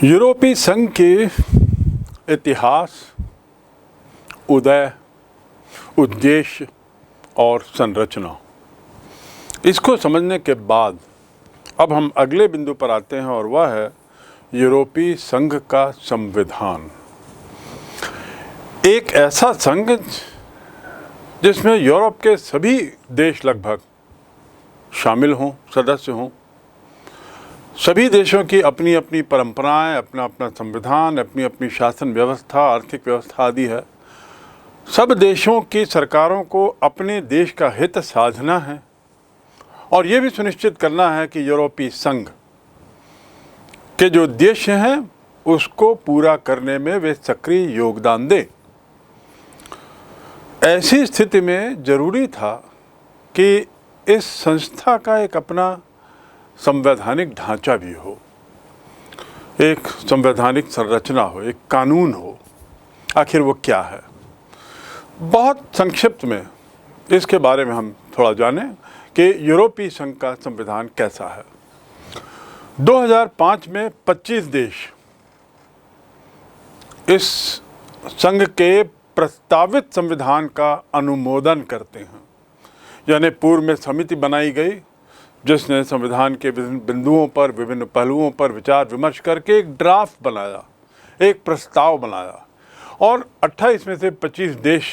यूरोपीय संघ के इतिहास, उदय, उद्देश्य और संरचना, इसको समझने के बाद अब हम अगले बिंदु पर आते हैं और वह है यूरोपीय संघ का संविधान। एक ऐसा संघ जिसमें यूरोप के सभी देश लगभग शामिल हों, सदस्य हों। सभी देशों की अपनी अपनी परंपराएं, अपना अपना संविधान, अपनी अपनी शासन व्यवस्था, आर्थिक व्यवस्था आदि है। सब देशों की सरकारों को अपने देश का हित साधना है और ये भी सुनिश्चित करना है कि यूरोपीय संघ के जो उद्देश्य हैं उसको पूरा करने में वे सक्रिय योगदान दें। ऐसी स्थिति में जरूरी था कि इस संस्था का एक अपना संवैधानिक ढांचा भी हो, एक संवैधानिक संरचना हो, एक कानून हो। आखिर वो क्या है? बहुत संक्षिप्त में इसके बारे में हम थोड़ा जानें कि यूरोपीय संघ का संविधान कैसा है। 2005 में 25 देश इस संघ के प्रस्तावित संविधान का अनुमोदन करते हैं। यानी पूर्व में समिति बनाई गई जिसने संविधान के विभिन्न बिंदुओं पर, विभिन्न पहलुओं पर विचार विमर्श करके एक ड्राफ्ट बनाया, एक प्रस्ताव बनाया और 28 में से 25 देश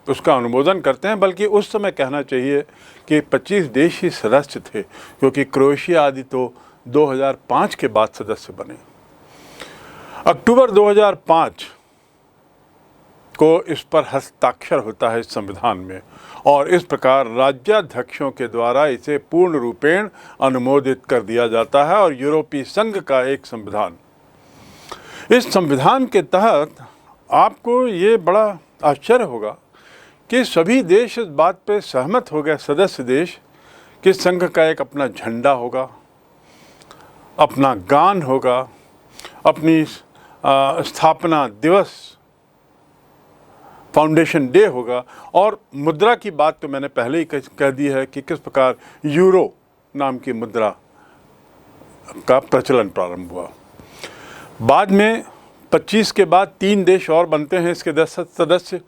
उसका अनुमोदन करते हैं। बल्कि उस समय कहना चाहिए कि 25 देश ही सदस्य थे, क्योंकि क्रोएशिया आदि तो 2005 के बाद सदस्य बने। अक्टूबर 2005 को इस पर हस्ताक्षर होता है इस संविधान में और इस प्रकार राज्याध्यक्षों के द्वारा इसे पूर्ण रूपेण अनुमोदित कर दिया जाता है और यूरोपीय संघ का एक संविधान। इस संविधान के तहत आपको ये बड़ा आश्चर्य होगा कि सभी देश इस बात पे सहमत हो गए, सदस्य देश, कि संघ का एक अपना झंडा होगा, अपना गान होगा, अपनी स्थापना दिवस, फाउंडेशन डे होगा। और मुद्रा की बात तो मैंने पहले ही कह दी है कि किस प्रकार यूरो नाम की मुद्रा का प्रचलन प्रारंभ हुआ। बाद में 25 के बाद 3 देश और बनते हैं इसके 10 सदस्य।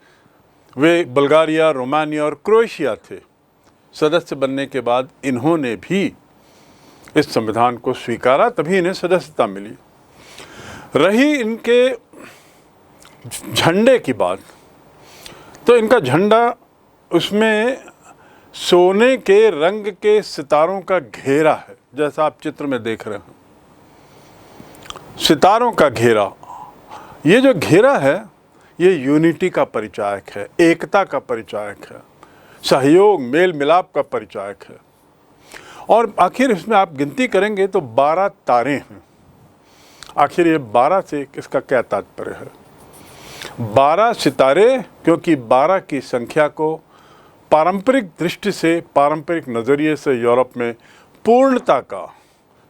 वे बुल्गारिया, रोमानिया और क्रोएशिया थे। सदस्य बनने के बाद इन्होंने भी इस संविधान को स्वीकारा, तभी इन्हें सदस्यता मिली। रही इनके झंडे की बात, तो इनका झंडा, उसमें सोने के रंग के सितारों का घेरा है, जैसा आप चित्र में देख रहे हैं, सितारों का घेरा। ये जो घेरा है ये यूनिटी का परिचायक है, एकता का परिचायक है, सहयोग, मेल मिलाप का परिचायक है। और आखिर इसमें आप गिनती करेंगे तो 12 तारे हैं। आखिर ये 12 से इसका क्या तात्पर्य है? 12 सितारे, क्योंकि 12 की संख्या को पारंपरिक दृष्टि से, पारंपरिक नज़रिए से यूरोप में पूर्णता का,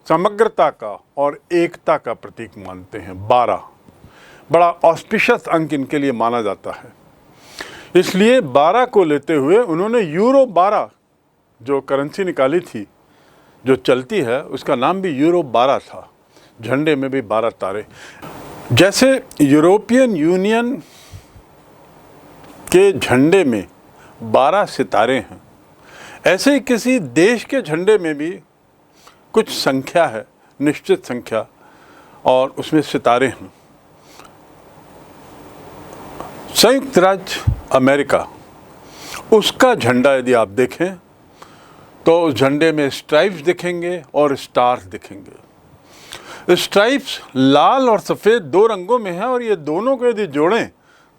समग्रता का और एकता का प्रतीक मानते हैं। 12 बड़ा ऑस्पिशियस अंक इनके लिए माना जाता है। इसलिए 12 को लेते हुए उन्होंने यूरो 12 जो करेंसी निकाली थी, जो चलती है, उसका नाम भी यूरो 12 था। झंडे में भी 12 तारे। जैसे यूरोपियन यूनियन के झंडे में 12 सितारे हैं, ऐसे ही किसी देश के झंडे में भी कुछ संख्या है, निश्चित संख्या, और उसमें सितारे हैं। संयुक्त राज्य अमेरिका, उसका झंडा यदि आप देखें तो उस झंडे में स्ट्राइप्स दिखेंगे और स्टार्स दिखेंगे। स्ट्राइप्स लाल और सफ़ेद 2 रंगों में हैं और ये दोनों को यदि जोड़ें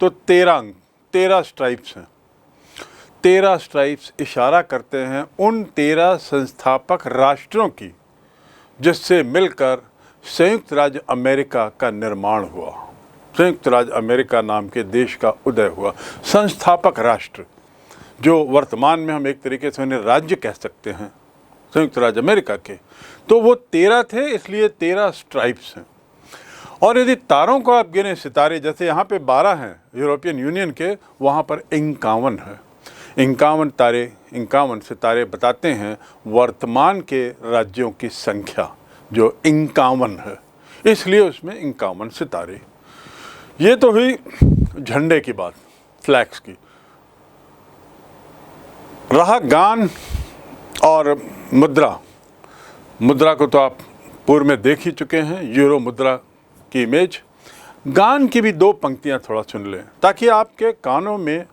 तो 13 स्ट्राइप्स हैं। 13 स्ट्राइप्स इशारा करते हैं उन 13 संस्थापक राष्ट्रों की जिससे मिलकर संयुक्त राज्य अमेरिका का निर्माण हुआ, संयुक्त राज्य अमेरिका नाम के देश का उदय हुआ। संस्थापक राष्ट्र जो वर्तमान में हम एक तरीके से उन्हें राज्य कह सकते हैं, संयुक्त राज्य अमेरिका के, तो वो 13 थे, इसलिए 13 स्ट्राइप्स हैं। और यदि तारों को आप गिने, सितारे, जैसे यहाँ पे 12 हैं यूरोपियन यूनियन के, वहाँ पर 51 है। 51 तारे, 51 सितारे बताते हैं वर्तमान के राज्यों की संख्या, जो 51 है। इसलिए उसमें 51 सितारे। ये तो हुई झंडे की बात, फ्लैग्स की। रहा गान और मुद्रा। मुद्रा को तो आप पूर्व में देख ही चुके हैं, यूरो मुद्रा की इमेज। गान की भी 2 पंक्तियां थोड़ा सुन लें, ताकि आपके कानों में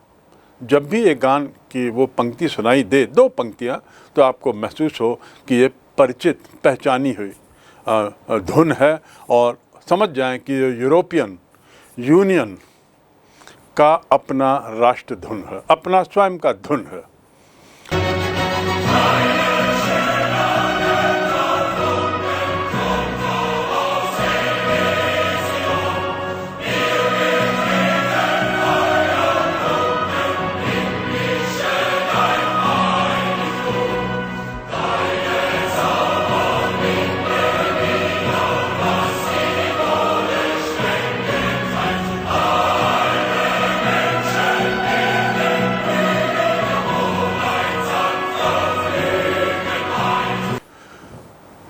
जब भी ये गान की वो पंक्ति सुनाई दे, 2 पंक्तियां, तो आपको महसूस हो कि ये परिचित, पहचानी हुई धुन है, और समझ जाएं कि ये यूरोपियन यूनियन का अपना राष्ट्र धुन है, अपना स्वयं का धुन है।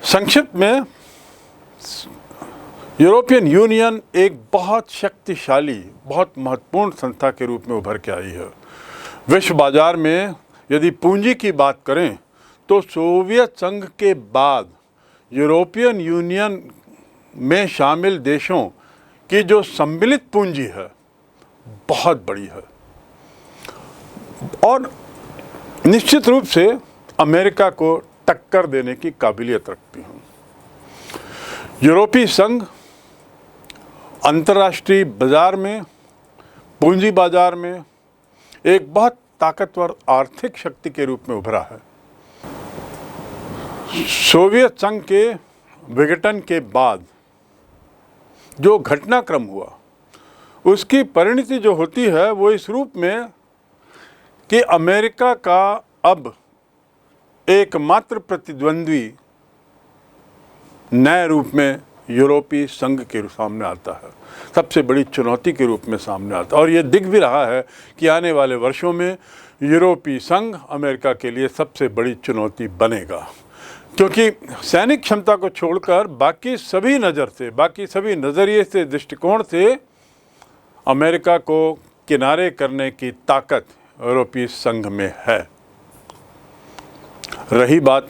संक्षिप्त में, यूरोपियन यूनियन एक बहुत शक्तिशाली, बहुत महत्वपूर्ण संस्था के रूप में उभर के आई है। विश्व बाजार में यदि पूंजी की बात करें तो सोवियत संघ के बाद यूरोपियन यूनियन में शामिल देशों की जो सम्मिलित पूंजी है बहुत बड़ी है, और निश्चित रूप से अमेरिका को टक्कर देने की काबिलियत रखती हूँ। यूरोपीय संघ अंतर्राष्ट्रीय बाजार में, पूंजी बाजार में एक बहुत ताकतवर आर्थिक शक्ति के रूप में उभरा है। सोवियत संघ के विघटन के बाद जो घटनाक्रम हुआ, उसकी परिणति जो होती है वो इस रूप में कि अमेरिका का अब एकमात्र प्रतिद्वंद्वी नए रूप में यूरोपीय संघ के सामने आता है, सबसे बड़ी चुनौती के रूप में सामने आता है। और ये दिख भी रहा है कि आने वाले वर्षों में यूरोपीय संघ अमेरिका के लिए सबसे बड़ी चुनौती बनेगा, क्योंकि सैनिक क्षमता को छोड़कर बाकी सभी नज़रिए से, दृष्टिकोण से अमेरिका को किनारे करने की ताकत यूरोपीय संघ में है। रही बात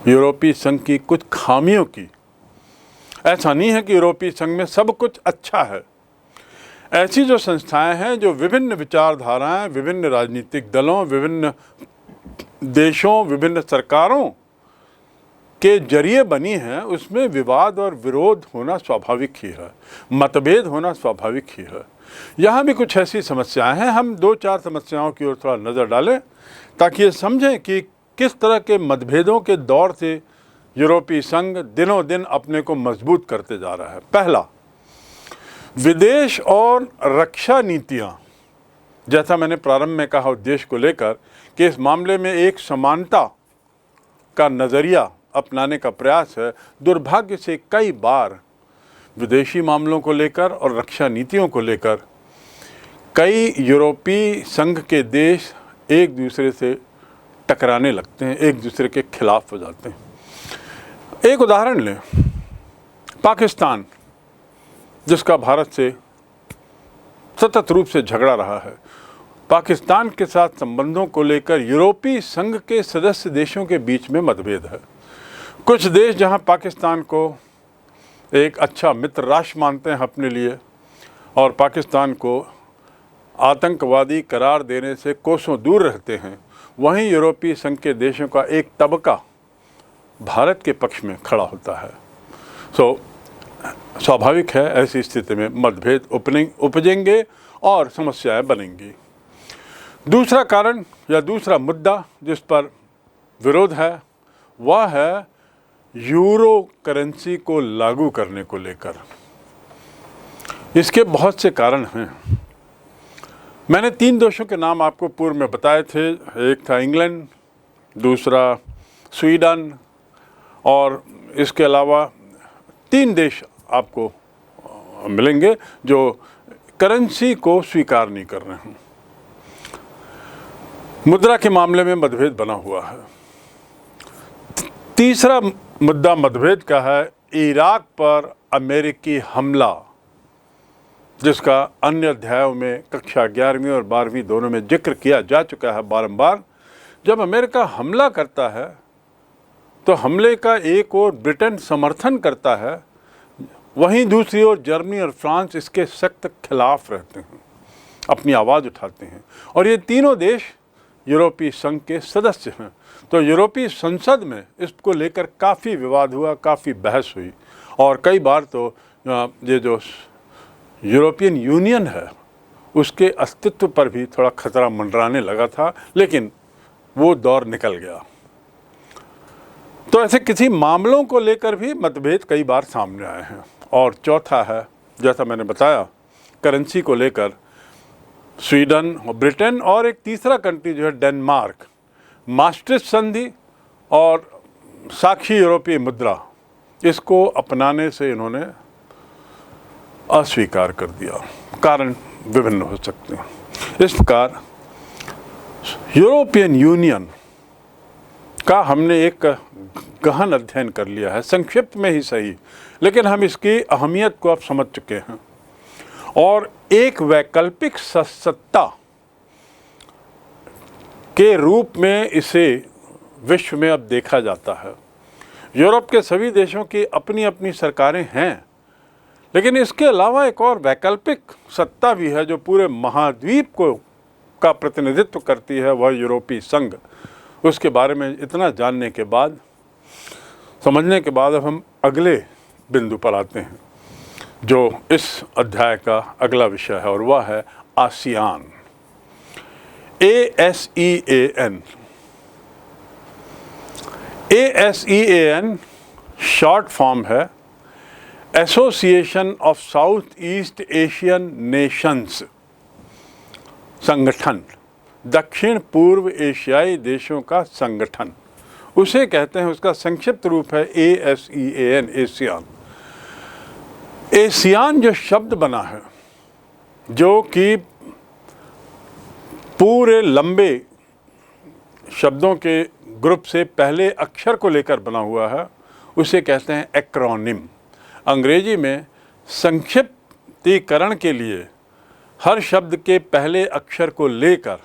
यूरोपीय संघ की कुछ खामियों की, ऐसा नहीं है कि यूरोपीय संघ में सब कुछ अच्छा है। ऐसी जो संस्थाएं हैं जो विभिन्न विचारधाराएं, विभिन्न राजनीतिक दलों, विभिन्न देशों, विभिन्न सरकारों के जरिए बनी हैं, उसमें विवाद और विरोध होना स्वाभाविक ही है, मतभेद होना स्वाभाविक ही है। यहाँ भी कुछ ऐसी समस्याएं हैं। हम 2-4 समस्याओं की ओर थोड़ा नज़र डालें ताकि ये समझें कि किस तरह के मतभेदों के दौर से यूरोपीय संघ दिनों दिन अपने को मजबूत करते जा रहा है। पहला, विदेश और रक्षा नीतियां। जैसा मैंने प्रारंभ में कहा उद्देश्य को लेकर कि इस मामले में एक समानता का नज़रिया अपनाने का प्रयास है। दुर्भाग्य से कई बार विदेशी मामलों को लेकर और रक्षा नीतियों को लेकर कई यूरोपीय संघ के देश एक दूसरे से टकराने लगते हैं, एक दूसरे के खिलाफ हो जाते हैं। एक उदाहरण लें, पाकिस्तान, जिसका भारत से सतत रूप से झगड़ा रहा है। पाकिस्तान के साथ संबंधों को लेकर यूरोपीय संघ के सदस्य देशों के बीच में मतभेद है। कुछ देश जहां पाकिस्तान को एक अच्छा मित्र राष्ट्र मानते हैं अपने लिए और पाकिस्तान को आतंकवादी करार देने से कोसों दूर रहते हैं, वहीं यूरोपीय संघ के देशों का एक तबका भारत के पक्ष में खड़ा होता है। स्वाभाविक है ऐसी स्थिति में मतभेद उपजेंगे और समस्याएं बनेंगी। दूसरा कारण या दूसरा मुद्दा जिस पर विरोध है वह है यूरो करेंसी को लागू करने को लेकर। इसके बहुत से कारण हैं। मैंने 3 देशों के नाम आपको पूर्व में बताए थे। एक था इंग्लैंड, दूसरा स्वीडन, और इसके अलावा 3 देश आपको मिलेंगे जो करेंसी को स्वीकार नहीं कर रहे हैं। मुद्रा के मामले में मतभेद बना हुआ है। तीसरा मुद्दा मतभेद का है इराक पर अमेरिकी हमला, जिसका अन्य अध्यायों में कक्षा 11वीं और 12वीं दोनों में जिक्र किया जा चुका है बारंबार, जब अमेरिका हमला करता है तो हमले का एक ओर ब्रिटेन समर्थन करता है, वहीं दूसरी ओर जर्मनी और फ्रांस इसके सख्त खिलाफ रहते हैं, अपनी आवाज़ उठाते हैं। और ये तीनों देश यूरोपीय संघ के सदस्य हैं। तो यूरोपीय संसद में इसको लेकर काफ़ी विवाद हुआ, काफ़ी बहस हुई, और कई बार तो ये जो यूरोपियन यूनियन है उसके अस्तित्व पर भी थोड़ा खतरा मंडराने लगा था, लेकिन वो दौर निकल गया। तो ऐसे किसी मामलों को लेकर भी मतभेद कई बार सामने आए हैं। और चौथा है, जैसा मैंने बताया, करेंसी को लेकर स्वीडन और ब्रिटेन, और एक तीसरा कंट्री जो है डेनमार्क, मास्ट्रिक्ट संधि और साक्षी यूरोपीय मुद्रा, इसको अपनाने से इन्होंने अस्वीकार कर दिया। कारण विभिन्न हो सकते हैं। इस प्रकार यूरोपियन यूनियन का हमने एक गहन अध्ययन कर लिया है, संक्षिप्त में ही सही, लेकिन हम इसकी अहमियत को अब समझ चुके हैं। और एक वैकल्पिक सत्ता के रूप में इसे विश्व में अब देखा जाता है। यूरोप के सभी देशों की अपनी अपनी सरकारें हैं, लेकिन इसके अलावा एक और वैकल्पिक सत्ता भी है जो पूरे महाद्वीप का प्रतिनिधित्व करती है, वह यूरोपीय संघ। उसके बारे में इतना जानने के बाद, समझने के बाद, अब हम अगले बिंदु पर आते हैं जो इस अध्याय का अगला विषय है, और वह है ASEAN, ASEAN। ASEAN short form है association of south east Asian nations, संगठन, दक्षिण पूर्व एशियाई देशों का संगठन, उसे कहते हैं। उसका संक्षिप्त रूप है ASEAN, एशियान। एशियान जो शब्द बना है, जो कि पूरे लंबे शब्दों के ग्रुप से पहले अक्षर को लेकर बना हुआ है, उसे कहते हैं एक्रोनिम। अंग्रेजी में संक्षिप्तीकरण के लिए हर शब्द के पहले अक्षर को लेकर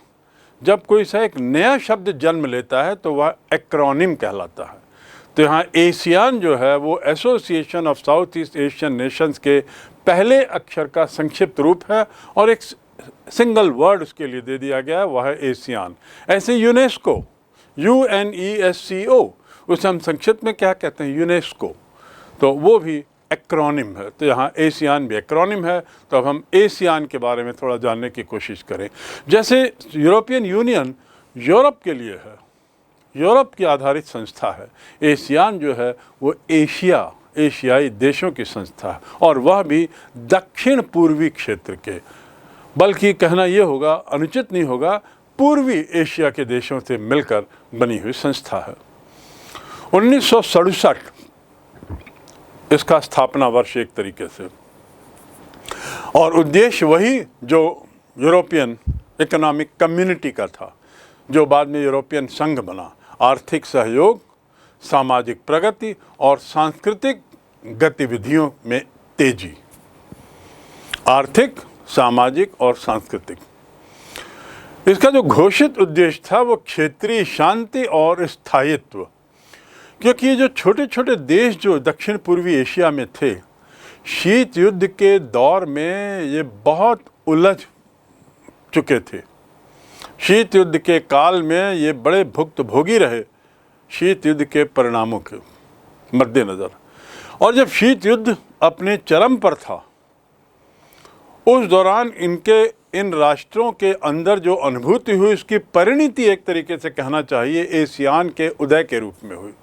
जब कोई सा एक नया शब्द जन्म लेता है तो वह एक्रोनिम कहलाता है। तो यहाँ एशियान जो है वो association of south east Asian Nations के पहले अक्षर का संक्षिप्त रूप है, और एक सिंगल वर्ड उसके लिए दे दिया गया है, वह है एशियान। ऐसे यूनेस्को, UNESCO, उसे हम संक्षिप्त में क्या कहते हैं, यूनेस्को, तो वो भी एक्रोनिम है। तो यहाँ एशियान भी एक्रोनिम है। तो अब हम एशियान के बारे में थोड़ा जानने की कोशिश करें। जैसे यूरोपियन यूनियन यूरोप के लिए है, यूरोप की आधारित संस्था है, एशियान जो है वो एशियाई देशों की संस्था है, और वह भी दक्षिण पूर्वी क्षेत्र के, बल्कि कहना ये होगा, अनुचित नहीं होगा, पूर्वी एशिया के देशों से मिलकर बनी हुई संस्था है। 1967 इसका स्थापना वर्ष एक तरीके से, और उद्देश्य वही जो यूरोपियन इकोनॉमिक कम्युनिटी का था, जो बाद में यूरोपियन संघ बना। आर्थिक सहयोग, सामाजिक प्रगति और सांस्कृतिक गतिविधियों में तेजी। आर्थिक, सामाजिक और सांस्कृतिक, इसका जो घोषित उद्देश्य था वो क्षेत्रीय शांति और स्थायित्व। क्योंकि ये जो छोटे छोटे देश जो दक्षिण पूर्वी एशिया में थे, शीत युद्ध के दौर में ये बहुत उलझ चुके थे। शीत युद्ध के काल में ये बड़े भुक्तभोगी रहे शीत युद्ध के परिणामों के मद्देनज़र। और जब शीत युद्ध अपने चरम पर था, उस दौरान इन राष्ट्रों के अंदर जो अनुभूति हुई, उसकी परिणति एक तरीके से कहना चाहिए एशियान के उदय के रूप में हुई।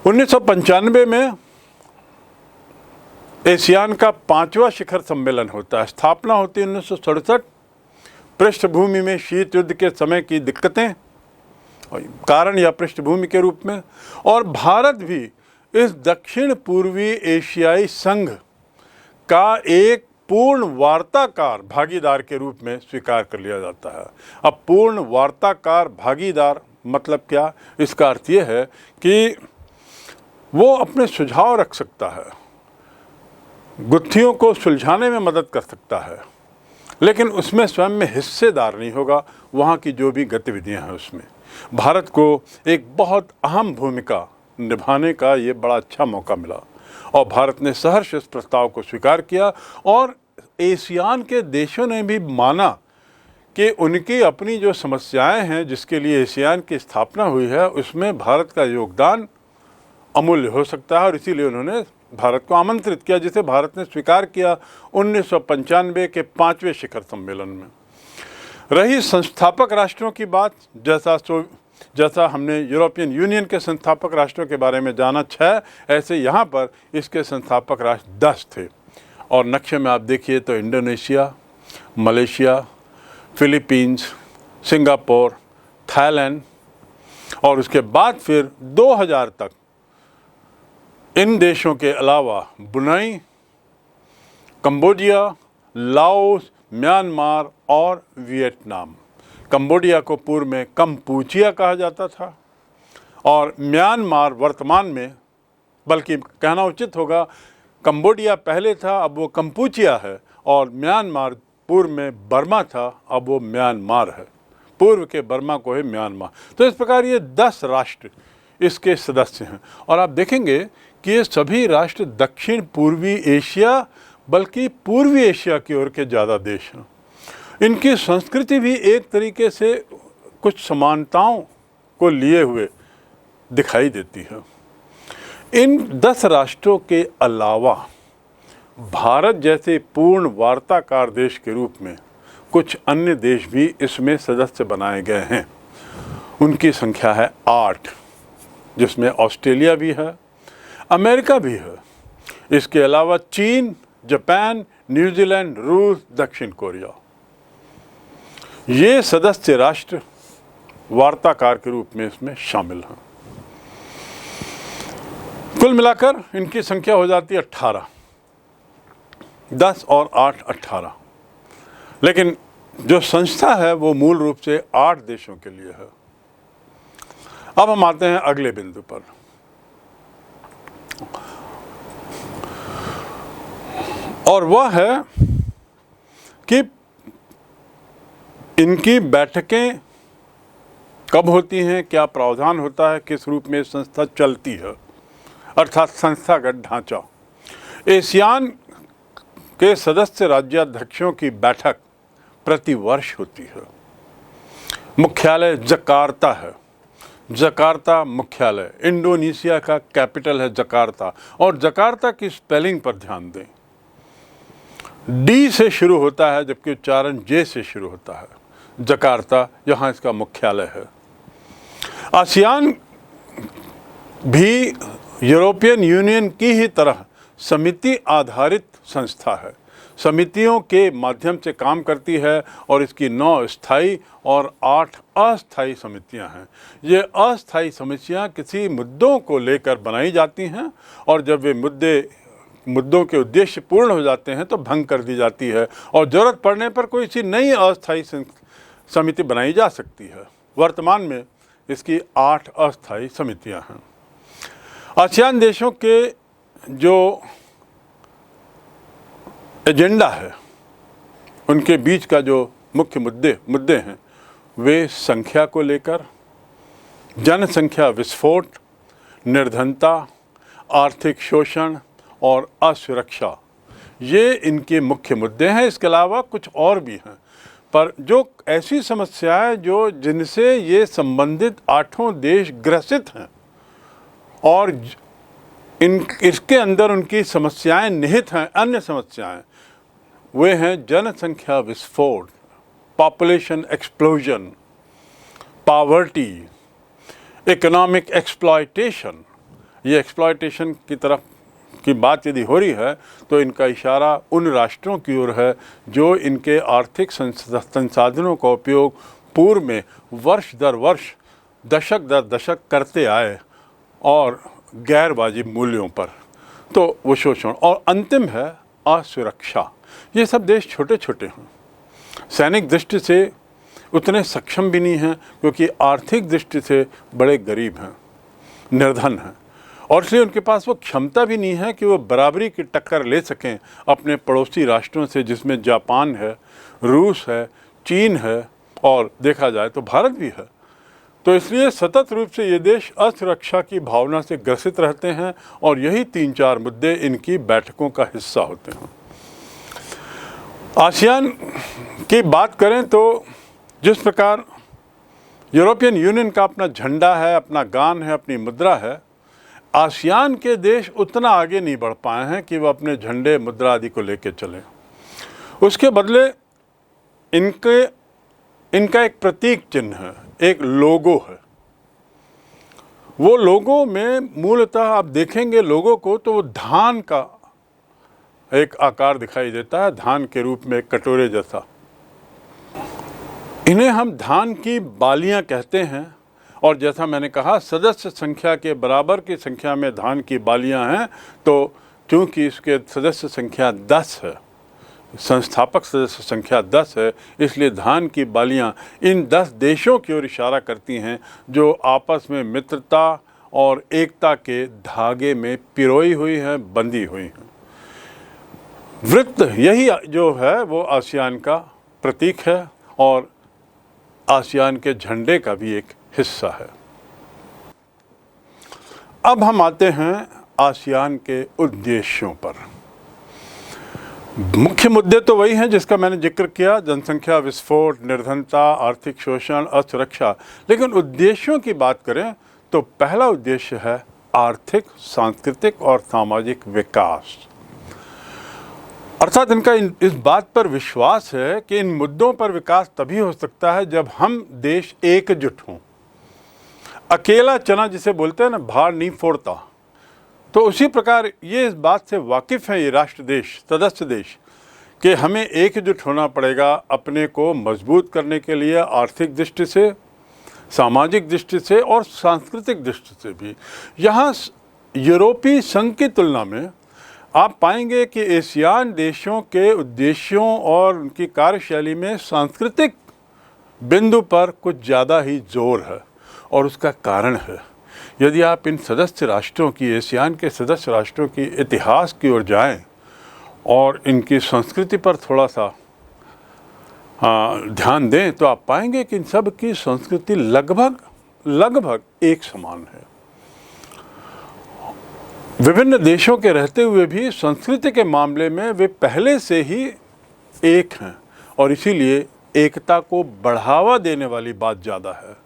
1995 में एशियान का 5वां शिखर सम्मेलन होता है। स्थापना होती है 1967। पृष्ठभूमि में शीत युद्ध के समय की दिक्कतें कारण या पृष्ठभूमि के रूप में, और भारत भी इस दक्षिण पूर्वी एशियाई संघ का एक पूर्ण वार्ताकार भागीदार के रूप में स्वीकार कर लिया जाता है। अब पूर्ण वार्ताकार भागीदार मतलब क्या? इसका अर्थ ये है कि वो अपने सुझाव रख सकता है, गुत्थियों को सुलझाने में मदद कर सकता है, लेकिन उसमें स्वयं में हिस्सेदार नहीं होगा। वहाँ की जो भी गतिविधियाँ हैं उसमें भारत को एक बहुत अहम भूमिका निभाने का ये बड़ा अच्छा मौका मिला और भारत ने सहर्ष इस प्रस्ताव को स्वीकार किया और एशियान के देशों ने भी माना कि उनकी अपनी जो समस्याएं हैं जिसके लिए एशियान की स्थापना हुई है उसमें भारत का योगदान अमूल्य हो सकता है और इसीलिए उन्होंने भारत को आमंत्रित किया, जिसे भारत ने स्वीकार किया 1995 के 5वें शिखर सम्मेलन में। रही संस्थापक राष्ट्रों की बात, जैसा हमने यूरोपियन यूनियन के संस्थापक राष्ट्रों के बारे में जाना 6, ऐसे यहाँ पर इसके संस्थापक राष्ट्र 10 थे। और नक्शे में आप देखिए तो Indonesia, Malaysia, Philippines, Singapore, Thailand और उसके बाद फिर 2000 तक इन देशों के अलावा ब्रुनेई, कंबोडिया, लाओस, म्यांमार और वियतनाम। कंबोडिया को पूर्व में कंपूचिया कहा जाता था और म्यांमार वर्तमान में, बल्कि कहना उचित होगा कंबोडिया पहले था अब वो कंपूचिया है और म्यांमार पूर्व में बर्मा था अब वो म्यांमार है, पूर्व के बर्मा को है म्यांमार। तो इस प्रकार ये 10 राष्ट्र इसके सदस्य हैं और आप देखेंगे कि ये सभी राष्ट्र दक्षिण पूर्वी एशिया बल्कि पूर्वी एशिया की ओर के ज़्यादा देश हैं। इनकी संस्कृति भी एक तरीके से कुछ समानताओं को लिए हुए दिखाई देती है। इन 10 राष्ट्रों के अलावा भारत जैसे पूर्ण वार्ताकार देश के रूप में कुछ अन्य देश भी इसमें सदस्य बनाए गए हैं। उनकी संख्या है 8, जिसमें ऑस्ट्रेलिया भी है, अमेरिका भी है। इसके अलावा चीन, जापान, न्यूजीलैंड, रूस, दक्षिण कोरिया, ये सदस्य राष्ट्र वार्ताकार के रूप में इसमें शामिल हैं। कुल मिलाकर इनकी संख्या हो जाती है 18, 10 और 8 18। लेकिन जो संस्था है वो मूल रूप से 8 देशों के लिए है। अब हम आते हैं अगले बिंदु पर। और वह है कि इनकी बैठकें कब होती हैं, क्या प्रावधान होता है, किस रूप में संस्था चलती है, अर्थात संस्थागत ढांचा। एशियान के सदस्य राज्याध्यक्षों की बैठक प्रति वर्ष होती है। मुख्यालय जकार्ता है, जकार्ता मुख्यालय। इंडोनेशिया का कैपिटल है जकार्ता और जकार्ता की स्पेलिंग पर ध्यान दें, डी से शुरू होता है जबकि उच्चारण जे से शुरू होता है। जकार्ता यहाँ इसका मुख्यालय है। आसियान भी यूरोपियन यूनियन की ही तरह समिति आधारित संस्था है, समितियों के माध्यम से काम करती है और इसकी 9 स्थायी और 8 अस्थायी समितियां हैं। ये अस्थायी समितियां किसी मुद्दों को लेकर बनाई जाती हैं और जब वे मुद्दों के उद्देश्य पूर्ण हो जाते हैं तो भंग कर दी जाती है और ज़रूरत पड़ने पर कोई सी नई अस्थायी समिति बनाई जा सकती है। वर्तमान में इसकी 8 अस्थायी समितियां हैं। आसियान देशों के जो एजेंडा है, उनके बीच का जो मुख्य मुद्दे हैं वे संख्या को लेकर, जनसंख्या विस्फोट, निर्धनता, आर्थिक शोषण और असुरक्षा, ये इनके मुख्य मुद्दे हैं। इसके अलावा कुछ और भी हैं, पर जो ऐसी समस्याएं जिनसे ये संबंधित 8 देश ग्रसित हैं और इसके अंदर उनकी समस्याएं निहित हैं, अन्य समस्याएं, वे हैं जनसंख्या विस्फोट, population explosion, poverty, economic exploitation. ये एक्सप्लॉयटेशन की तरफ की बात यदि हो रही है तो इनका इशारा उन राष्ट्रों की ओर है जो इनके आर्थिक संसाधनों का उपयोग पूर्व में वर्ष दर वर्ष, दशक दर दशक करते आए और गैर वाजिब मूल्यों पर, तो वो शोषण। और अंतिम है असुरक्षा। ये सब देश छोटे छोटे हैं, सैनिक दृष्टि से उतने सक्षम भी नहीं हैं क्योंकि आर्थिक दृष्टि से बड़े गरीब हैं, निर्धन हैं और इसलिए उनके पास वो क्षमता भी नहीं है कि वो बराबरी की टक्कर ले सकें अपने पड़ोसी राष्ट्रों से, जिसमें जापान है, रूस है, चीन है और देखा जाए तो भारत भी है। तो इसलिए सतत रूप से ये देश असुरक्षा की भावना से ग्रसित रहते हैं और यही 3-4 मुद्दे इनकी बैठकों का हिस्सा होते हैं। आसियान की बात करें तो जिस प्रकार यूरोपियन यूनियन का अपना झंडा है, अपना गान है, अपनी मुद्रा है, आसियान के देश उतना आगे नहीं बढ़ पाए हैं कि वो अपने झंडे, मुद्रा आदि को लेकर चलें। उसके बदले इनका एक प्रतीक चिन्ह है, एक लोगो है। वो लोगो में मूलतः आप देखेंगे लोगो को तो वो धान का एक आकार दिखाई देता है, धान के रूप में एक कटोरे जैसा। इन्हें हम धान की बालियां कहते हैं और जैसा मैंने कहा सदस्य संख्या के बराबर की संख्या में धान की बालियां हैं, तो चूंकि इसके सदस्य संख्या 10 है, संस्थापक सदस्य संख्या 10 है, इसलिए धान की बालियां इन 10 देशों की ओर इशारा करती हैं जो आपस में मित्रता और एकता के धागे में पिरोई हुई हैं, बंधी हुई हैं। वृत्त यही जो है वो आसियान का प्रतीक है और आसियान के झंडे का भी एक हिस्सा है। अब हम आते हैं आसियान के उद्देश्यों पर। मुख्य मुद्दे तो वही हैं जिसका मैंने जिक्र किया, जनसंख्या विस्फोट, निर्धनता, आर्थिक शोषण, असुरक्षा। लेकिन उद्देश्यों की बात करें तो पहला उद्देश्य है आर्थिक, सांस्कृतिक और सामाजिक विकास। अर्थात इनका इस बात पर विश्वास है कि इन मुद्दों पर विकास तभी हो सकता है जब हम देश एकजुट हों। अकेला चना जिसे बोलते हैं ना, भार नहीं फोड़ता, तो उसी प्रकार ये इस बात से वाकिफ़ है ये राष्ट्र देश, सदस्य देश, कि हमें एकजुट होना पड़ेगा अपने को मजबूत करने के लिए, आर्थिक दृष्टि से, सामाजिक दृष्टि से और सांस्कृतिक दृष्टि से भी। यहाँ यूरोपीय संघ की तुलना में आप पाएंगे कि एशियान देशों के उद्देश्यों और उनकी कार्यशैली में सांस्कृतिक बिंदु पर कुछ ज़्यादा ही जोर है और उसका कारण है, यदि आप इन सदस्य राष्ट्रों की, एशियान के सदस्य राष्ट्रों की इतिहास की ओर जाएं और इनकी संस्कृति पर थोड़ा सा ध्यान दें तो आप पाएंगे कि इन सब की संस्कृति लगभग एक समान है। विभिन्न देशों के रहते हुए भी संस्कृति के मामले में वे पहले से ही एक हैं और इसीलिए एकता को बढ़ावा देने वाली बात ज़्यादा है।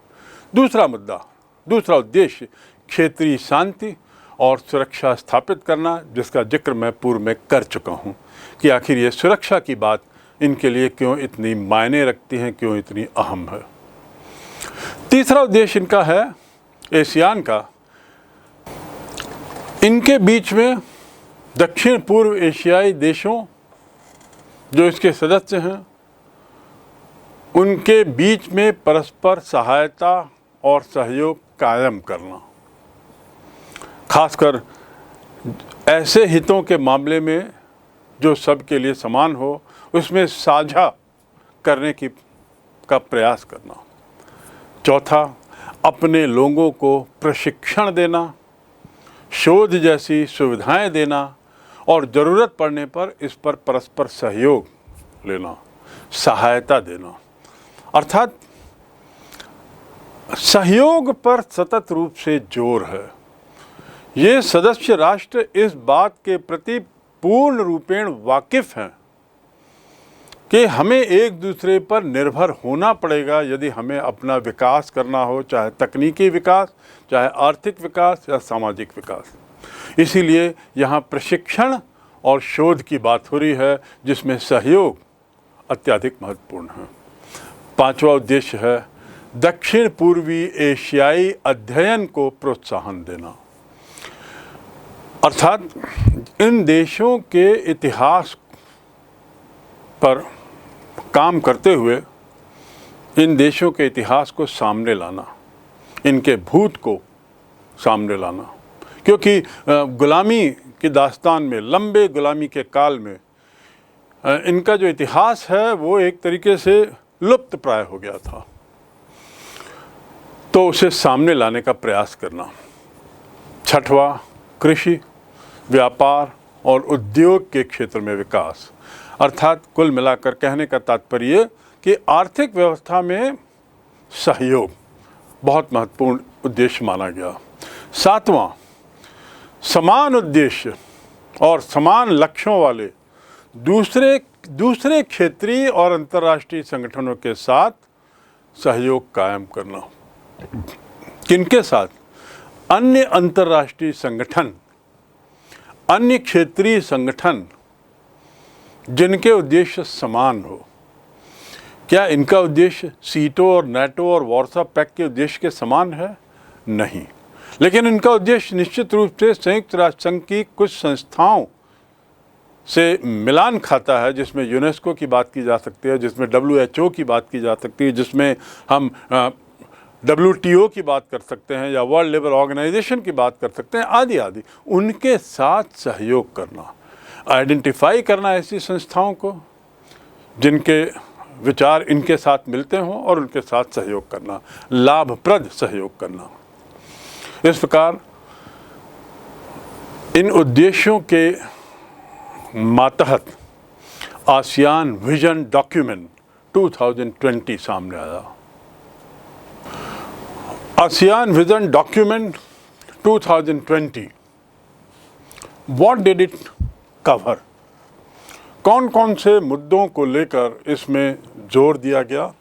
दूसरा उद्देश्य क्षेत्रीय शांति और सुरक्षा स्थापित करना, जिसका जिक्र मैं पूर्व में कर चुका हूँ कि आखिर ये सुरक्षा की बात इनके लिए क्यों इतनी मायने रखती है, क्यों इतनी अहम है। तीसरा उद्देश्य इनका है एशियान का, इनके बीच में दक्षिण पूर्व एशियाई देशों जो इसके सदस्य हैं उनके बीच में परस्पर सहायता और सहयोग कायम करना, खासकर ऐसे हितों के मामले में जो सबके लिए समान हो, उसमें साझा करने का प्रयास करना। चौथा, अपने लोगों को प्रशिक्षण देना, शोध जैसी सुविधाएं देना और ज़रूरत पड़ने पर इस पर परस्पर सहयोग लेना, सहायता देना। अर्थात सहयोग पर सतत रूप से जोर है। ये सदस्य राष्ट्र इस बात के प्रति पूर्ण रूपेण वाकिफ़ हैं कि हमें एक दूसरे पर निर्भर होना पड़ेगा यदि हमें अपना विकास करना हो, चाहे तकनीकी विकास, चाहे आर्थिक विकास या सामाजिक विकास। इसीलिए यहाँ प्रशिक्षण और शोध की बात हो रही है जिसमें सहयोग अत्यधिक महत्वपूर्ण है। पांचवा उद्देश्य है दक्षिण पूर्वी एशियाई अध्ययन को प्रोत्साहन देना। अर्थात इन देशों के इतिहास पर काम करते हुए इन देशों के इतिहास को सामने लाना, इनके भूत को सामने लाना, क्योंकि गुलामी की दास्तान में, लंबे गुलामी के काल में इनका जो इतिहास है वो एक तरीके से लुप्त प्राय हो गया था, तो उसे सामने लाने का प्रयास करना। छठवां, कृषि, व्यापार और उद्योग के क्षेत्र में विकास। अर्थात कुल मिलाकर कहने का तात्पर्य कि आर्थिक व्यवस्था में सहयोग बहुत महत्वपूर्ण उद्देश्य माना गया। सातवां, समान उद्देश्य और समान लक्ष्यों वाले दूसरे क्षेत्रीय और अंतर्राष्ट्रीय संगठनों के साथ सहयोग कायम करना। किनके साथ? अन्य अंतर्राष्ट्रीय संगठन, अन्य क्षेत्रीय संगठन जिनके उद्देश्य समान हो। क्या इनका उद्देश्य सीटो और नाटो और वार्सा पैक्ट के उद्देश्य के समान है? नहीं, लेकिन इनका उद्देश्य निश्चित रूप से संयुक्त राष्ट्र संघ की कुछ संस्थाओं से मिलान खाता है, जिसमें यूनेस्को की बात की जा सकती है, जिसमें WHO की बात की जा सकती है, जिसमें हम WTO की बात कर सकते हैं या वर्ल्ड लेबर ऑर्गेनाइजेशन की बात कर सकते हैं, आदि आदि। उनके साथ सहयोग करना, आइडेंटिफाई करना ऐसी संस्थाओं को जिनके विचार इनके साथ मिलते हों और उनके साथ सहयोग करना, लाभप्रद सहयोग करना। इस प्रकार इन उद्देश्यों के मातहत आसियान विजन डॉक्यूमेंट 2020 सामने आया। ASEAN vision document 2020, what did it cover? कौन कौन से मुद्दों को लेकर इसमें जोर दिया गया?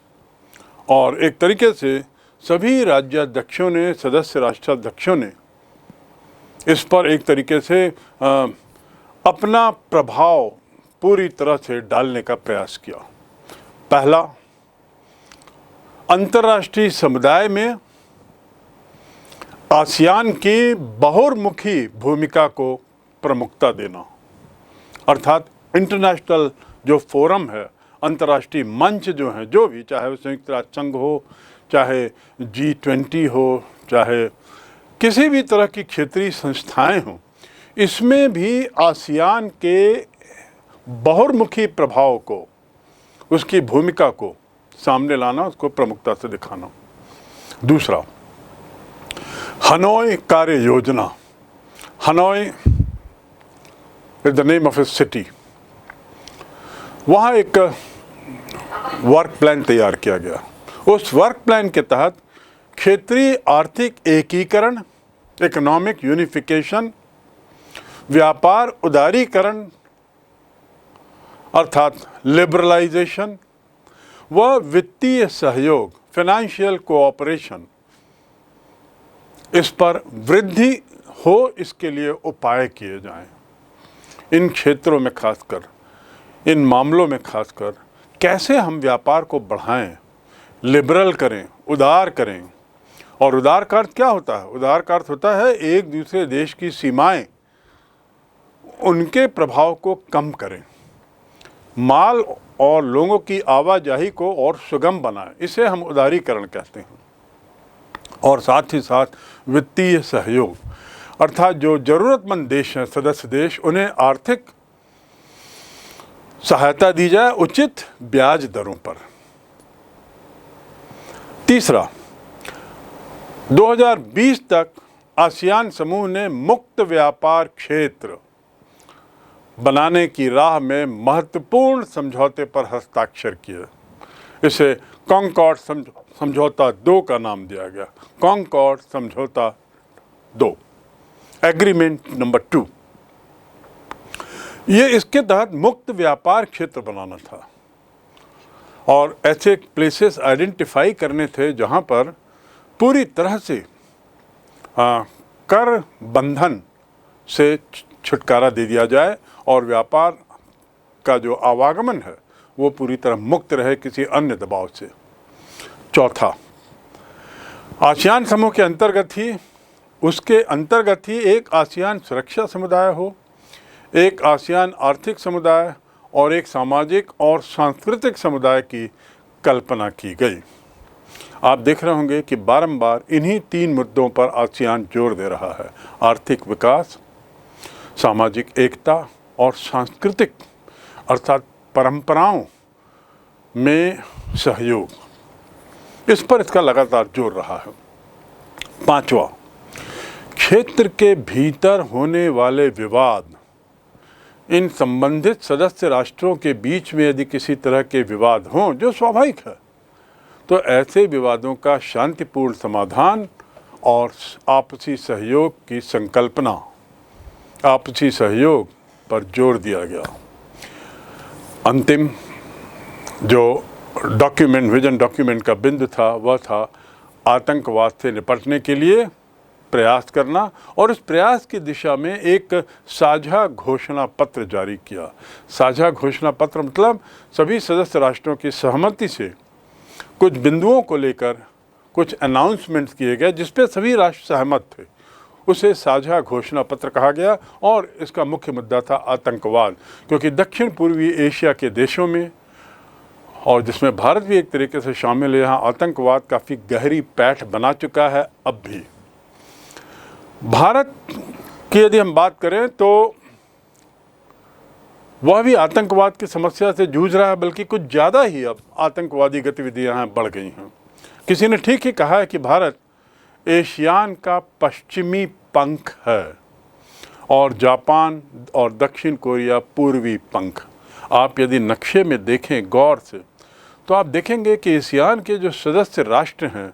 और एक तरीके से सभी राज्याध्यक्षों ने, सदस्य राष्ट्राध्यक्षों ने इस पर एक तरीके से अपना प्रभाव पूरी तरह से डालने का प्रयास किया। पहला, अंतर्राष्ट्रीय समुदाय में आसियान की बहुमुखी भूमिका को प्रमुखता देना। अर्थात इंटरनेशनल जो फोरम है, अंतर्राष्ट्रीय मंच जो हैं, जो भी, चाहे वो संयुक्त राष्ट्र संघ हो, चाहे G20 हो, चाहे किसी भी तरह की क्षेत्रीय संस्थाएं हों, इसमें भी आसियान के बहुमुखी प्रभाव को, उसकी भूमिका को सामने लाना, उसको प्रमुखता से दिखाना। दूसरा, हनोई कार्य योजना। Hanoi is the name of A city. वहाँ एक वर्क प्लान तैयार किया गया। उस वर्क प्लान के तहत क्षेत्रीय आर्थिक एकीकरण, इकोनॉमिक यूनिफिकेशन, व्यापार उदारीकरण अर्थात लिबरलाइजेशन व वित्तीय सहयोग, फाइनेंशियल कोऑपरेशन, इस पर वृद्धि हो, इसके लिए उपाय किए जाएं। इन क्षेत्रों में खासकर, इन मामलों में खासकर कैसे हम व्यापार को बढ़ाएं, लिबरल करें, उदार करें। और उदार का अर्थ क्या होता है? उदार का अर्थ होता है एक दूसरे देश की सीमाएं, उनके प्रभाव को कम करें, माल और लोगों की आवाजाही को और सुगम बनाएं। इसे हम उदारीकरण कहते हैं। और साथ ही साथ वित्तीय सहयोग, अर्थात जो ज़रूरतमंद देश हैं, सदस्य देश, उन्हें आर्थिक सहायता दी जाए उचित ब्याज दरों पर। तीसरा, 2020 तक आसियान समूह ने मुक्त व्यापार क्षेत्र बनाने की राह में महत्वपूर्ण समझौते पर हस्ताक्षर किए। इसे कॉन्कॉर्ड समझौता 2 का नाम दिया गया। कॉन्कॉर्ड समझौता 2, एग्रीमेंट नंबर 2। ये इसके तहत मुक्त व्यापार क्षेत्र बनाना था और ऐसे प्लेसेस आइडेंटिफाई करने थे जहां पर पूरी तरह से कर बंधन से छुटकारा दे दिया जाए और व्यापार का जो आवागमन है वो पूरी तरह मुक्त रहे किसी अन्य दबाव से। चौथा, आसियान समूह के अंतर्गत ही, उसके अंतर्गत ही एक आसियान सुरक्षा समुदाय हो, एक आसियान आर्थिक समुदाय और एक सामाजिक और सांस्कृतिक समुदाय की कल्पना की गई। आप देख रहे होंगे कि बारंबार इन्हीं 3 मुद्दों पर आसियान जोर दे रहा है: आर्थिक विकास, सामाजिक एकता और सांस्कृतिक अर्थात परंपराओं में सहयोग। इस पर इसका लगातार जोर रहा है। 5वां, क्षेत्र के भीतर होने वाले विवाद, इन संबंधित सदस्य राष्ट्रों के बीच में यदि किसी तरह के विवाद हों, जो स्वाभाविक है, तो ऐसे विवादों का शांतिपूर्ण समाधान और आपसी सहयोग की संकल्पना, आपसी सहयोग पर जोर दिया गया। अंतिम जो डॉक्यूमेंट, विजन डॉक्यूमेंट का बिंदु था, वह था आतंकवाद से निपटने के लिए प्रयास करना, और उस प्रयास की दिशा में एक साझा घोषणा पत्र जारी किया। साझा घोषणा पत्र मतलब सभी सदस्य राष्ट्रों की सहमति से कुछ बिंदुओं को लेकर कुछ अनाउंसमेंट्स किए गए जिस पे सभी राष्ट्र सहमत थे। उसे साझा घोषणा पत्र कहा गया, और इसका मुख्य मुद्दा था आतंकवाद, क्योंकि दक्षिण पूर्वी एशिया के देशों में, और जिसमें भारत भी एक तरीके से शामिल है, यहाँ आतंकवाद काफ़ी गहरी पैठ बना चुका है। अब भी भारत की यदि हम बात करें तो वह भी आतंकवाद की समस्या से जूझ रहा है, बल्कि कुछ ज़्यादा ही अब आतंकवादी गतिविधियां यहाँ बढ़ गई हैं। किसी ने ठीक ही कहा है कि भारत एशियान का पश्चिमी पंख है और जापान और दक्षिण कोरिया पूर्वी पंख। आप यदि नक्शे में देखें गौर से तो आप देखेंगे कि एशियान के जो सदस्य राष्ट्र हैं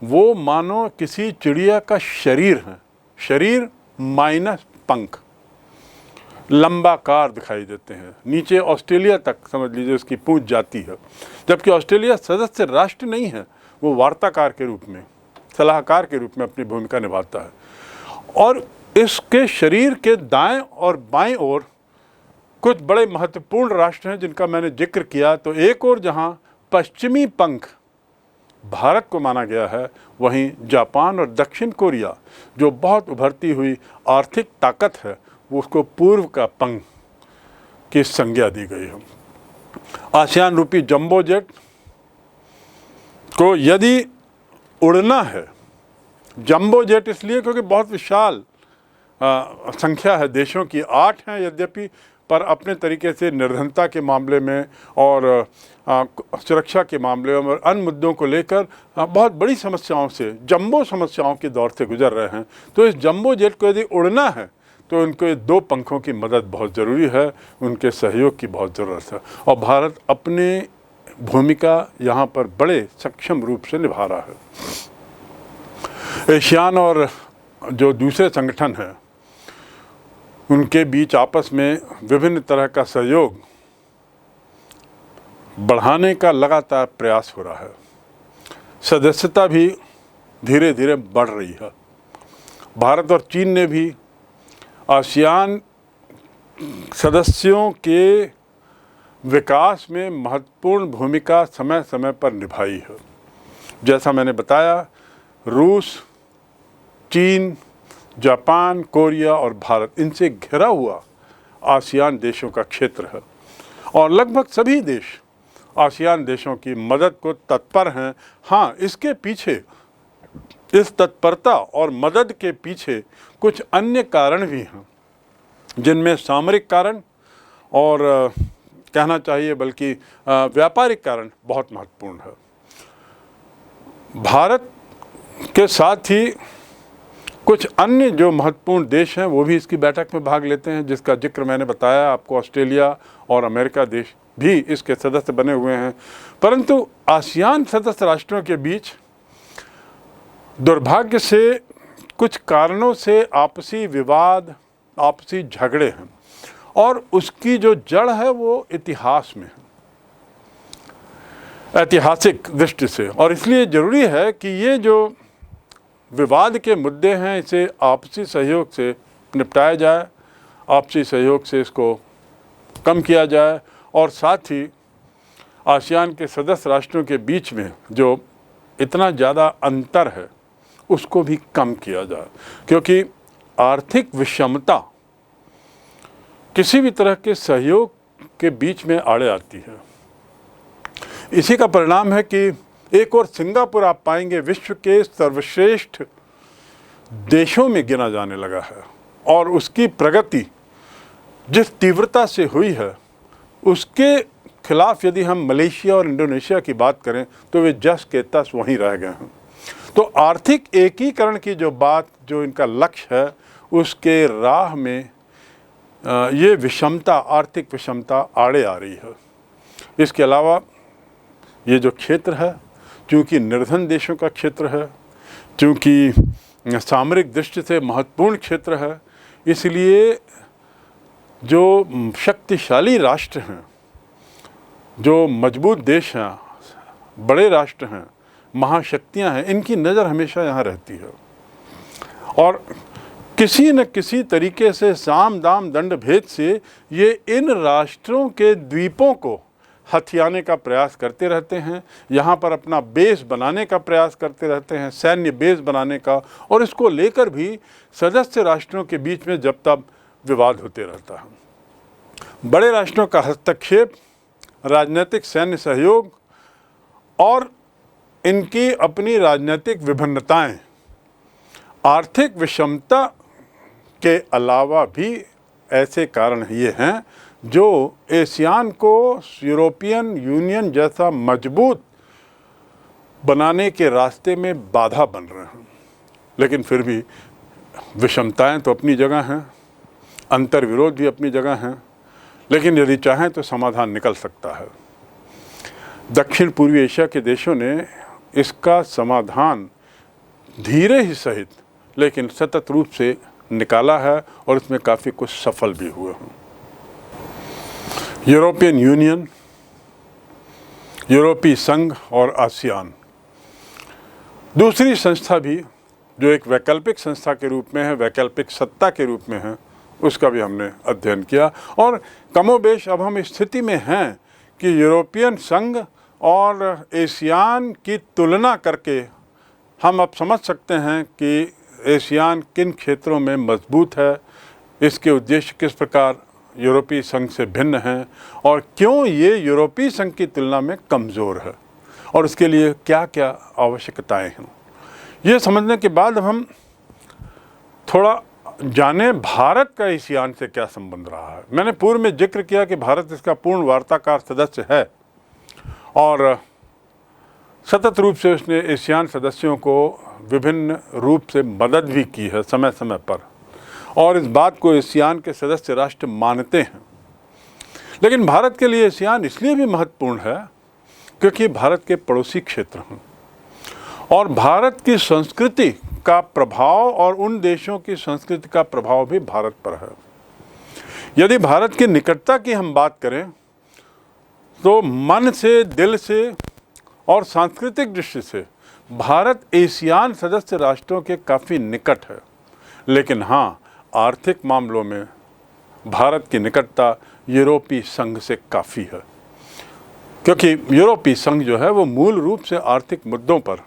वो मानो किसी चिड़िया का शरीर है, शरीर माइनस पंख, लंबाकार दिखाई देते हैं। नीचे ऑस्ट्रेलिया तक समझ लीजिए उसकी पूंछ जाती है, जबकि ऑस्ट्रेलिया सदस्य राष्ट्र नहीं है, वो वार्ताकार के रूप में, सलाहकार के रूप में अपनी भूमिका निभाता है। और इसके शरीर के दाएं और बाएं ओर कुछ बड़े महत्वपूर्ण राष्ट्र हैं जिनका मैंने जिक्र किया। तो एक ओर जहां पश्चिमी पंख भारत को माना गया है, वहीं जापान और दक्षिण कोरिया जो बहुत उभरती हुई आर्थिक ताकत है, वो उसको पूर्व का पंख की संज्ञा दी गई है। आसियान रूपी जंबो जेट को यदि उड़ना है, जंबो जेट इसलिए क्योंकि बहुत विशाल संख्या है देशों की, 8 हैं यद्यपि, पर अपने तरीके से निर्धनता के मामले में और सुरक्षा के मामले में और अन्य मुद्दों को लेकर बहुत बड़ी समस्याओं से, जंबो समस्याओं के दौर से गुजर रहे हैं। तो इस जंबो जेट को यदि उड़ना है तो उनके 2 पंखों की मदद बहुत ज़रूरी है, उनके सहयोग की बहुत ज़रूरत है, और भारत अपनी भूमिका यहाँ पर बड़े सक्षम रूप से निभा रहा है। एशियान और जो दूसरे संगठन हैं उनके बीच आपस में विभिन्न तरह का सहयोग बढ़ाने का लगातार प्रयास हो रहा है। सदस्यता भी धीरे धीरे बढ़ रही है। भारत और चीन ने भी आसियान सदस्यों के विकास में महत्वपूर्ण भूमिका समय समय पर निभाई है। जैसा मैंने बताया, रूस, चीन, जापान, कोरिया और भारत, इनसे घिरा हुआ आसियान देशों का क्षेत्र है, और लगभग सभी देश आसियान देशों की मदद को तत्पर हैं। हाँ, इसके पीछे, इस तत्परता और मदद के पीछे कुछ अन्य कारण भी हैं, जिनमें सामरिक कारण और कहना चाहिए बल्कि व्यापारिक कारण बहुत महत्वपूर्ण है। भारत के साथ ही कुछ अन्य जो महत्वपूर्ण देश हैं वो भी इसकी बैठक में भाग लेते हैं, जिसका जिक्र मैंने बताया आपको। ऑस्ट्रेलिया और अमेरिका देश भी इसके सदस्य बने हुए हैं। परंतु आसियान सदस्य राष्ट्रों के बीच दुर्भाग्य से कुछ कारणों से आपसी विवाद, आपसी झगड़े हैं, और उसकी जो जड़ है वो इतिहास में है, ऐतिहासिक दृष्टि से। और इसलिए ज़रूरी है कि ये जो विवाद के मुद्दे हैं इसे आपसी सहयोग से निपटाया जाए, आपसी सहयोग से इसको कम किया जाए, और साथ ही आसियान के सदस्य राष्ट्रों के बीच में जो इतना ज़्यादा अंतर है उसको भी कम किया जाए, क्योंकि आर्थिक विषमता किसी भी तरह के सहयोग के बीच में आड़े आती है। इसी का परिणाम है कि एक और सिंगापुर आप पाएंगे विश्व के सर्वश्रेष्ठ देशों में गिना जाने लगा है, और उसकी प्रगति जिस तीव्रता से हुई है उसके खिलाफ यदि हम मलेशिया और इंडोनेशिया की बात करें तो वे जस के तस वहीं रह गए हैं। तो आर्थिक एकीकरण की जो बात, जो इनका लक्ष्य है, उसके राह में ये विषमता, आर्थिक विषमता आड़े आ रही है। इसके अलावा ये जो क्षेत्र है, चूँकि निर्धन देशों का क्षेत्र है, चूँकि सामरिक दृष्टि से महत्वपूर्ण क्षेत्र है, इसलिए जो शक्तिशाली राष्ट्र हैं, जो मजबूत देश हैं, बड़े राष्ट्र हैं, महाशक्तियां हैं, इनकी नज़र हमेशा यहाँ रहती है और किसी न किसी तरीके से साम दाम दंड भेद से ये इन राष्ट्रों के द्वीपों को हथियाने का प्रयास करते रहते हैं, यहाँ पर अपना बेस बनाने का प्रयास करते रहते हैं, सैन्य बेस बनाने का, और इसको लेकर भी सदस्य राष्ट्रों के बीच में जब तब विवाद होते रहता है। बड़े राष्ट्रों का हस्तक्षेप, राजनीतिक सैन्य सहयोग और इनकी अपनी राजनीतिक विभिन्नताएं, आर्थिक विषमता के अलावा भी ऐसे कारण ये हैं जो एशियान को यूरोपियन यूनियन जैसा मजबूत बनाने के रास्ते में बाधा बन रहे हैं। लेकिन फिर भी विषमताएं तो अपनी जगह हैं, अंतर विरोध भी अपनी जगह हैं, लेकिन यदि चाहें तो समाधान निकल सकता है। दक्षिण पूर्वी एशिया के देशों ने इसका समाधान धीरे ही सहित लेकिन सतत रूप से निकाला है और इसमें काफ़ी कुछ सफल भी हुए हैं। यूरोपियन यूनियन, यूरोपीय संघ और आसियान, दूसरी संस्था भी जो एक वैकल्पिक संस्था के रूप में है, वैकल्पिक सत्ता के रूप में है, उसका भी हमने अध्ययन किया और कमोबेश अब हम स्थिति में हैं कि यूरोपियन संघ और एशियान की तुलना करके हम अब समझ सकते हैं कि एशियान किन क्षेत्रों में मजबूत है, इसके उद्देश्य किस प्रकार यूरोपीय संघ से भिन्न हैं और क्यों ये यूरोपीय संघ की तुलना में कमज़ोर है और उसके लिए क्या क्या आवश्यकताएं हैं। ये समझने के बाद अब हम थोड़ा जाने भारत का एशियान से क्या संबंध रहा है। मैंने पूर्व में जिक्र किया कि भारत इसका पूर्ण वार्ताकार सदस्य है और सतत रूप से उसने एशियान सदस्यों को विभिन्न रूप से मदद भी की है समय समय पर, और इस बात को एशियान के सदस्य राष्ट्र मानते हैं। लेकिन भारत के लिए एशियान इसलिए भी महत्वपूर्ण है क्योंकि भारत के पड़ोसी क्षेत्र हैं और भारत की संस्कृति का प्रभाव और उन देशों की संस्कृति का प्रभाव भी भारत पर है। यदि भारत की निकटता की हम बात करें तो मन से, दिल से और सांस्कृतिक दृष्टि से भारत एशियान सदस्य राष्ट्रों के काफ़ी निकट है। लेकिन हाँ, आर्थिक मामलों में भारत की निकटता यूरोपीय संघ से काफ़ी है क्योंकि यूरोपीय संघ जो है वो मूल रूप से आर्थिक मुद्दों पर,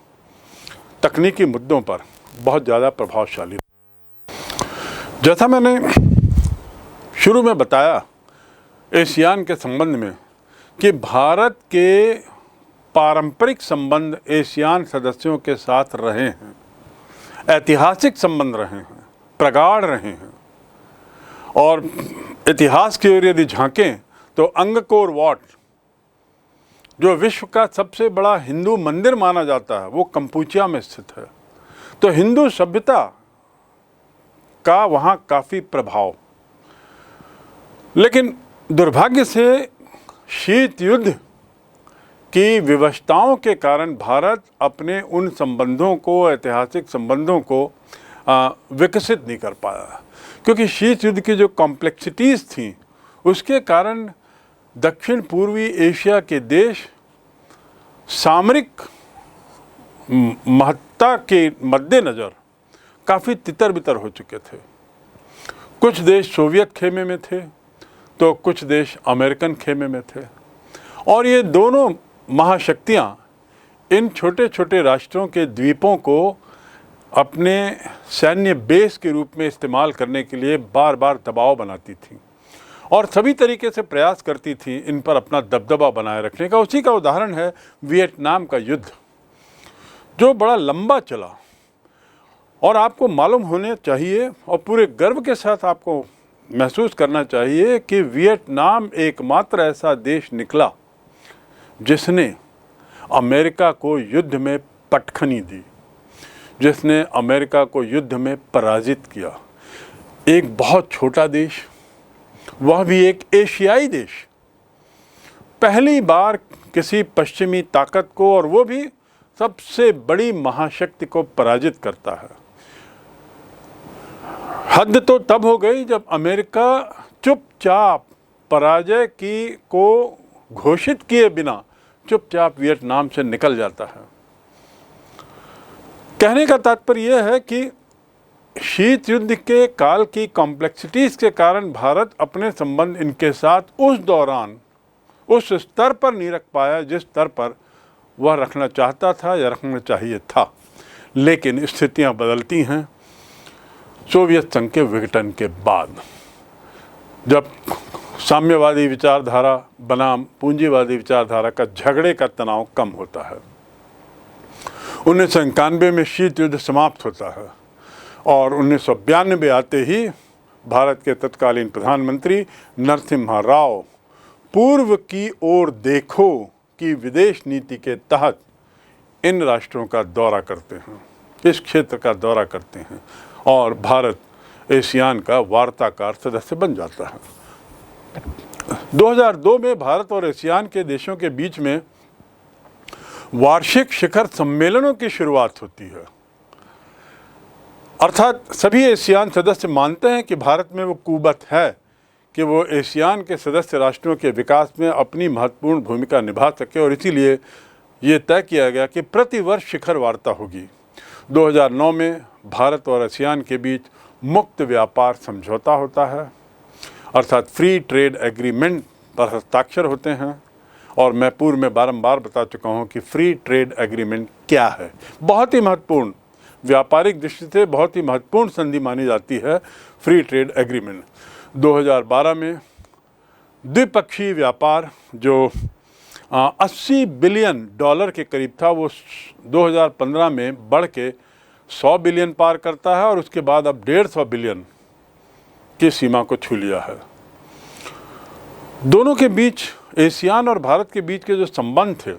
तकनीकी मुद्दों पर बहुत ज़्यादा प्रभावशाली। जैसा मैंने शुरू में बताया एशियान के संबंध में कि भारत के पारंपरिक संबंध एशियान सदस्यों के साथ रहे हैं, ऐतिहासिक संबंध रहे हैं, प्रगाढ़ रहे हैं। और इतिहास की ओर यदि झांकें तो अंगकोर वाट, जो विश्व का सबसे बड़ा हिंदू मंदिर माना जाता है, वो कंपुचिया में स्थित है। तो हिंदू सभ्यता का वहाँ काफ़ी प्रभाव। लेकिन दुर्भाग्य से शीत युद्ध की विवशताओं के कारण भारत अपने उन संबंधों को, ऐतिहासिक संबंधों को विकसित नहीं कर पाया क्योंकि शीत युद्ध की जो कॉम्प्लेक्सिटीज़ थी उसके कारण दक्षिण पूर्वी एशिया के देश सामरिक महत्ता के मद्देनज़र काफ़ी तितर बितर हो चुके थे। कुछ देश सोवियत खेमे में थे तो कुछ देश अमेरिकन खेमे में थे और ये दोनों महाशक्तियाँ इन छोटे छोटे राष्ट्रों के द्वीपों को अपने सैन्य बेस के रूप में इस्तेमाल करने के लिए बार बार दबाव बनाती थी और सभी तरीके से प्रयास करती थी इन पर अपना दबदबा बनाए रखने का। उसी का उदाहरण है वियतनाम का युद्ध, जो बड़ा लंबा चला। और आपको मालूम होने चाहिए और पूरे गर्व के साथ आपको महसूस करना चाहिए कि वियतनाम एकमात्र ऐसा देश निकला जिसने अमेरिका को युद्ध में पटखनी दी। जिसने अमेरिका को युद्ध में पराजित किया। एक बहुत छोटा देश, वह भी एक एशियाई देश, पहली बार किसी पश्चिमी ताकत को, और वो भी सबसे बड़ी महाशक्ति को पराजित करता है। हद तो तब हो गई जब अमेरिका चुपचाप पराजय को घोषित किए बिना चुपचाप वियतनाम से निकल जाता है। कहने का तात्पर्य यह है कि शीत युद्ध के काल की कॉम्प्लेक्सिटीज के कारण भारत अपने संबंध इनके साथ उस दौरान उस स्तर पर नहीं रख पाया जिस स्तर पर वह रखना चाहता था या रखना चाहिए था। लेकिन स्थितियां बदलती हैं सोवियत संघ के विघटन के बाद, जब साम्यवादी विचारधारा बनाम पूंजीवादी विचारधारा का झगड़े का तनाव कम होता है। 1991 में शीत युद्ध समाप्त होता है और 1992 आते ही भारत के तत्कालीन प्रधानमंत्री नरसिम्हा राव पूर्व की ओर देखो की विदेश नीति के तहत इन राष्ट्रों का दौरा करते हैं, इस क्षेत्र का दौरा करते हैं और भारत एशियान का वार्ताकार सदस्य बन जाता है। 2002 में भारत और एशियान के देशों के बीच में वार्षिक शिखर सम्मेलनों की शुरुआत होती है। अर्थात सभी एशियान सदस्य मानते हैं कि भारत में वो कुवत है कि वो एशियान के सदस्य राष्ट्रों के विकास में अपनी महत्वपूर्ण भूमिका निभा सके, और इसीलिए ये तय किया गया कि प्रतिवर्ष शिखर वार्ता होगी। 2009 में भारत और एशियान के बीच मुक्त व्यापार समझौता होता है, अर्थात फ्री ट्रेड एग्रीमेंट पर हस्ताक्षर होते हैं। और मैं पूर्व में बारंबार बता चुका हूँ कि फ्री ट्रेड एग्रीमेंट क्या है। बहुत ही महत्वपूर्ण, व्यापारिक दृष्टि से बहुत ही महत्वपूर्ण संधि मानी जाती है फ्री ट्रेड एग्रीमेंट। 2012 में द्विपक्षीय व्यापार जो $80 बिलियन के करीब था, वो 2015 में बढ़ के 100 बिलियन पार करता है और उसके बाद अब 150 बिलियन की सीमा को छू लिया है। दोनों के बीच, एशियान और भारत के बीच के जो संबंध थे,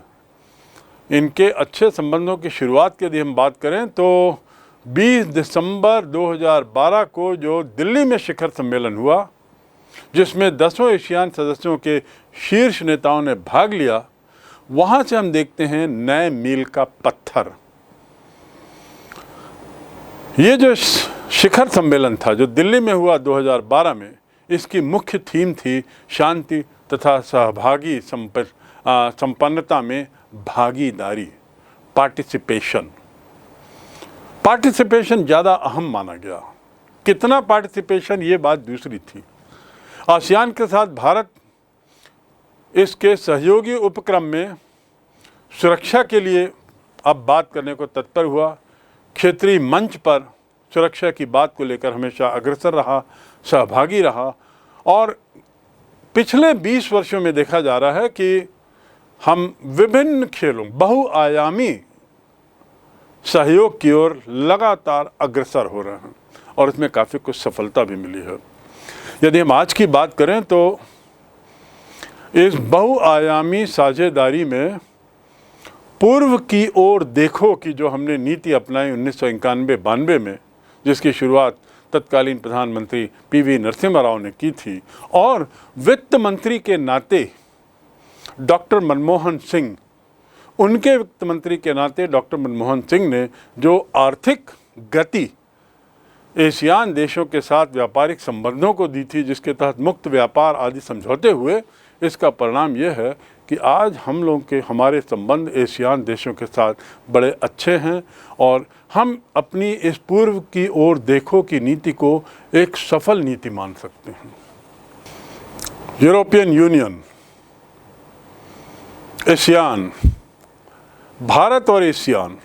इनके अच्छे संबंधों की शुरुआत की यदि हम बात करें तो 20 दिसंबर 2012 को जो दिल्ली में शिखर सम्मेलन हुआ, जिसमें 10 एशियान सदस्यों के शीर्ष नेताओं ने भाग लिया, वहाँ से हम देखते हैं नए मील का पत्थर। ये जो शिखर सम्मेलन था जो दिल्ली में हुआ 2012 में, इसकी मुख्य थीम थी शांति तथा सहभागी संपन्नता में भागीदारी, पार्टिसिपेशन। पार्टिसिपेशन ज़्यादा अहम माना गया। कितना पार्टिसिपेशन, ये बात दूसरी थी। आसियान के साथ भारत इसके सहयोगी उपक्रम में सुरक्षा के लिए अब बात करने को तत्पर हुआ। क्षेत्रीय मंच पर सुरक्षा की बात को लेकर हमेशा अग्रसर रहा, सहभागी रहा, और पिछले 20 वर्षों में देखा जा रहा है कि हम विभिन्न खेलों, बहुआयामी सहयोग की ओर लगातार अग्रसर हो रहे हैं और इसमें काफ़ी कुछ सफलता भी मिली है। यदि हम आज की बात करें तो इस बहुआयामी साझेदारी में पूर्व की ओर देखो कि जो हमने नीति अपनाई 1991-92 में, जिसकी शुरुआत तत्कालीन प्रधानमंत्री पीवी नरसिम्हा राव ने की थी, और वित्त मंत्री के नाते डॉक्टर मनमोहन सिंह, उनके वित्त मंत्री के नाते डॉक्टर मनमोहन सिंह ने जो आर्थिक गति एशियान देशों के साथ व्यापारिक संबंधों को दी थी, जिसके तहत मुक्त व्यापार आदि समझौते हुए, इसका परिणाम यह है कि आज हम लोग के हमारे संबंध एशियान देशों के साथ बड़े अच्छे हैं और हम अपनी इस पूर्व की ओर देखो की नीति को एक सफल नीति मान सकते हैं। यूरोपियन यूनियन, एशियान, भारत और एशियान,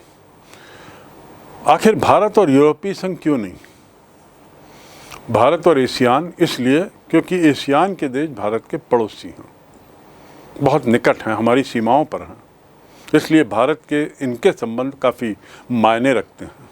आखिर भारत और यूरोपीय संघ क्यों नहीं? भारत और एशियान इसलिए क्योंकि एशियान के देश भारत के पड़ोसी हैं, बहुत निकट हैं, हमारी सीमाओं पर हैं, इसलिए भारत के इनके संबंध काफ़ी मायने रखते हैं।